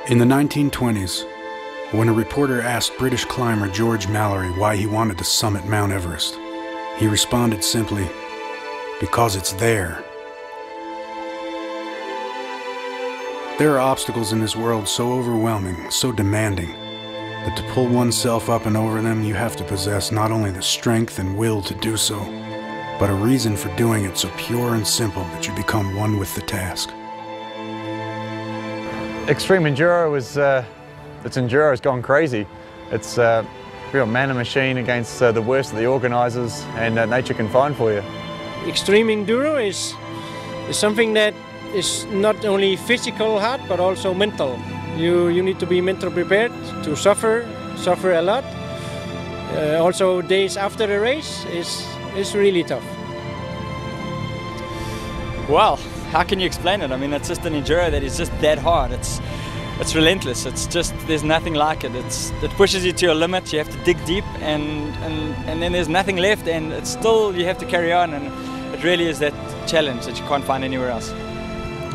In the 1920s, when a reporter asked British climber George Mallory why he wanted to summit Mount Everest, he responded simply, "Because it's there." There are obstacles in this world so overwhelming, so demanding, that to pull oneself up and over them, you have to possess not only the strength and will to do so, but a reason for doing it so pure and simple that you become one with the task. Extreme Enduro it's enduro has gone crazy. It's a real man and machine against the worst of the organisers, and nature can find for you. Extreme Enduro is something that is not only physical hard but also mental. You need to be mentally prepared to suffer a lot. Also days after the race is really tough. Well, how can you explain it? I mean, it's just an enduro that is just that hard. It's relentless. It's just, there's nothing like it. It pushes you to your limit. You have to dig deep, and then there's nothing left, and it's still, you have to carry on, and it really is that challenge that you can't find anywhere else.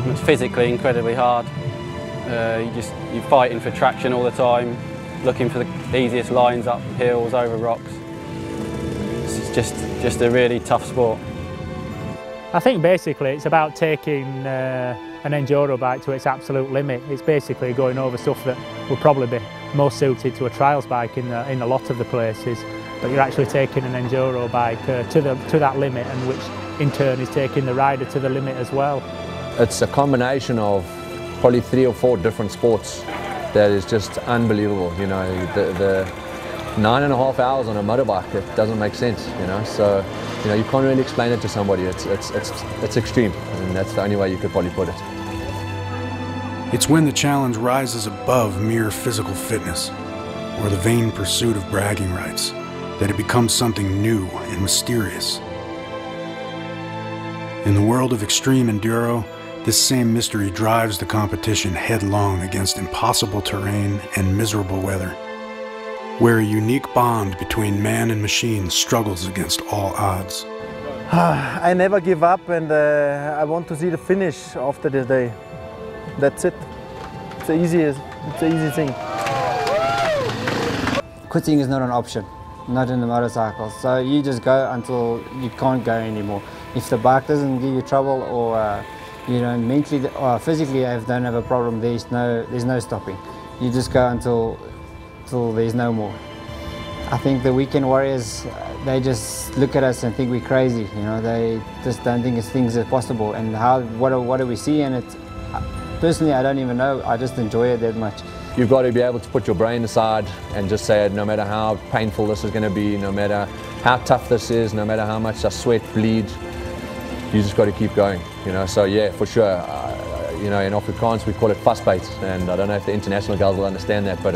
It's physically incredibly hard. You're fighting for traction all the time, looking for the easiest lines up hills, over rocks. It's just a really tough sport. I think basically it's about taking an enduro bike to its absolute limit. It's basically going over stuff that would probably be most suited to a trials bike in a lot of the places, but you're actually taking an enduro bike to that limit, and which in turn is taking the rider to the limit as well. It's a combination of probably 3 or 4 different sports that is just unbelievable. You know, the 9.5 hours on a motorbike, it doesn't make sense, you know, so you know, you can't really explain it to somebody. It's extreme, and that's the only way you could probably put it. It's when the challenge rises above mere physical fitness or the vain pursuit of bragging rights that it becomes something new and mysterious. In the world of extreme enduro, this same mystery drives the competition headlong against impossible terrain and miserable weather, where a unique bond between man and machine struggles against all odds. I never give up, and I want to see the finish after this day. That's it. It's an easy thing. Quitting is not an option, not in the motorcycle. So you just go until you can't go anymore. If the bike doesn't give you trouble, or you don't mentally or physically don't have a problem, there's no stopping. You just go until there's no more. I think the weekend warriors, they just look at us and think we're crazy. You know, they just don't think things are possible. And what do we see? And it's personally, I don't even know. I just enjoy it that much. You've got to be able to put your brain aside and just say, no matter how painful this is going to be, no matter how tough this is, no matter how much I sweat, bleed, you just got to keep going. You know, so yeah, for sure. You know, in Afrikaans we call it vastbyt, and I don't know if the international guys will understand that, but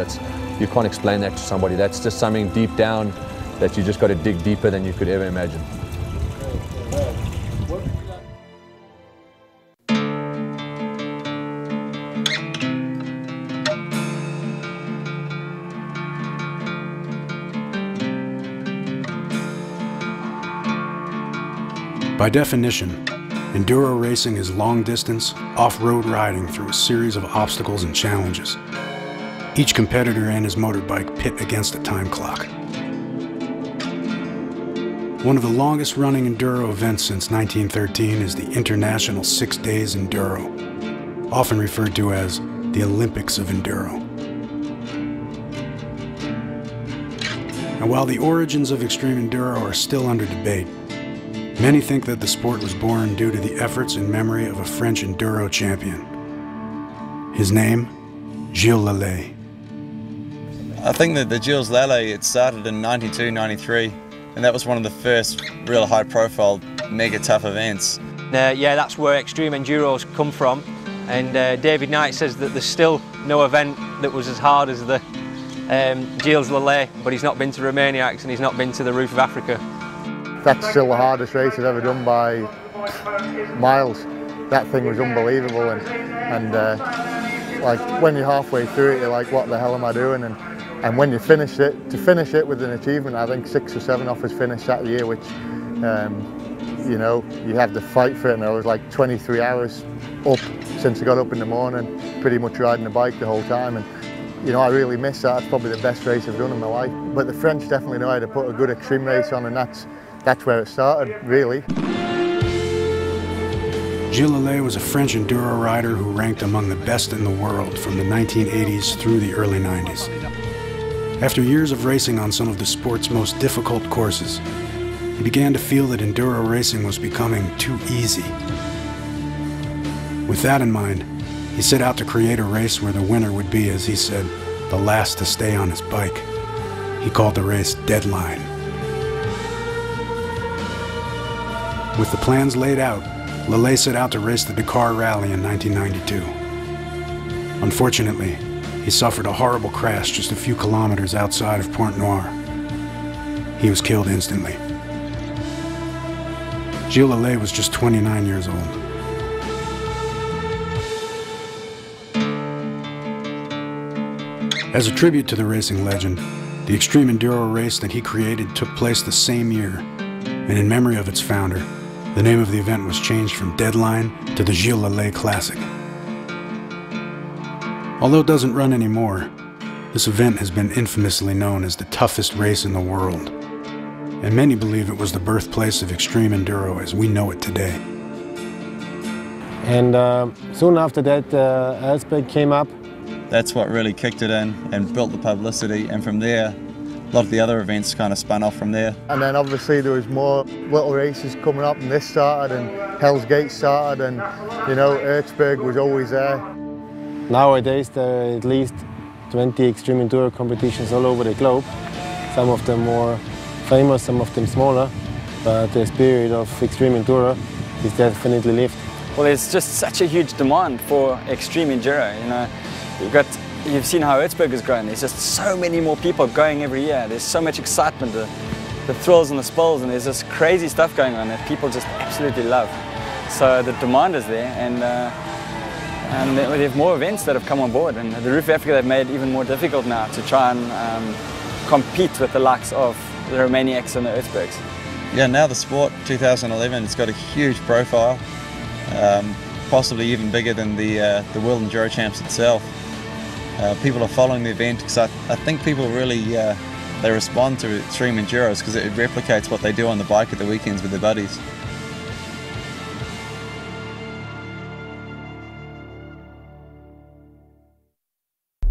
you can't explain that to somebody. That's just something deep down that you just got to dig deeper than you could ever imagine. By definition, enduro racing is long-distance, off-road riding through a series of obstacles and challenges. Each competitor and his motorbike pit against a time clock. One of the longest-running enduro events since 1913 is the International 6 Days Enduro, often referred to as the Olympics of Enduro. And while the origins of extreme enduro are still under debate, many think that the sport was born due to the efforts and memory of a French enduro champion. His name, Gilles Lelay. I think that the Gilles Lelay, it started in 92, 93, and that was one of the first real high-profile, mega tough events. Yeah, that's where extreme enduro's come from, and David Knight says that there's still no event that was as hard as the Gilles Lelay, but he's not been to Romaniacs and he's not been to the roof of Africa. That's still the hardest race I've ever done by miles. That thing was unbelievable, and like when you're halfway through it, you're like, what the hell am I doing? And when you finish it, to finish it with an achievement, I think 6 or 7 of us finished that year, which you know, you have to fight for it, and I was like 23 hours up since I got up in the morning, pretty much riding the bike the whole time. And you know, I really miss that. It's probably the best race I've done in my life. But the French definitely know how to put a good extreme race on, and that's where it started, really. Gilles Lelay was a French enduro rider who ranked among the best in the world from the 1980s through the early 90s. After years of racing on some of the sport's most difficult courses, he began to feel that enduro racing was becoming too easy. With that in mind, he set out to create a race where the winner would be, as he said, the last to stay on his bike. He called the race Deadline. With the plans laid out, Lelay set out to race the Dakar Rally in 1992. Unfortunately, he suffered a horrible crash just a few kilometers outside of Pointe-Noire. He was killed instantly. Gilles Lelay was just 29 years old. As a tribute to the racing legend, the Extreme Enduro race that he created took place the same year, and in memory of its founder, the name of the event was changed from Deadline to the Gilles Lelay Classic. Although it doesn't run anymore, this event has been infamously known as the toughest race in the world, and many believe it was the birthplace of Extreme Enduro as we know it today. And soon after that, Ellsberg came up. That's what really kicked it in and built the publicity, and from there, a lot of the other events kind of spun off from there. And then obviously there was more little races coming up, and this started, and Hell's Gate started, and you know, Ellsberg was always there. Nowadays there are at least 20 Extreme Enduro competitions all over the globe. Some of them more famous, some of them smaller, but the spirit of Extreme Enduro is definitely lived. Well, there's just such a huge demand for Extreme Enduro, you know. You've seen how Ellsberg has grown. There's just so many more people going every year. There's so much excitement, the thrills and the spills, and there's this crazy stuff going on that people just absolutely love. So the demand is there, and we have more events that have come on board, and the Roof of Africa they've made it even more difficult now to try and compete with the likes of the Romaniacs and the Ellsbergs. Yeah, now the sport, 2011, it's got a huge profile, possibly even bigger than the World Enduro Champs itself. People are following the event because I think people really they respond to Extreme Enduros because it replicates what they do on the bike at the weekends with their buddies.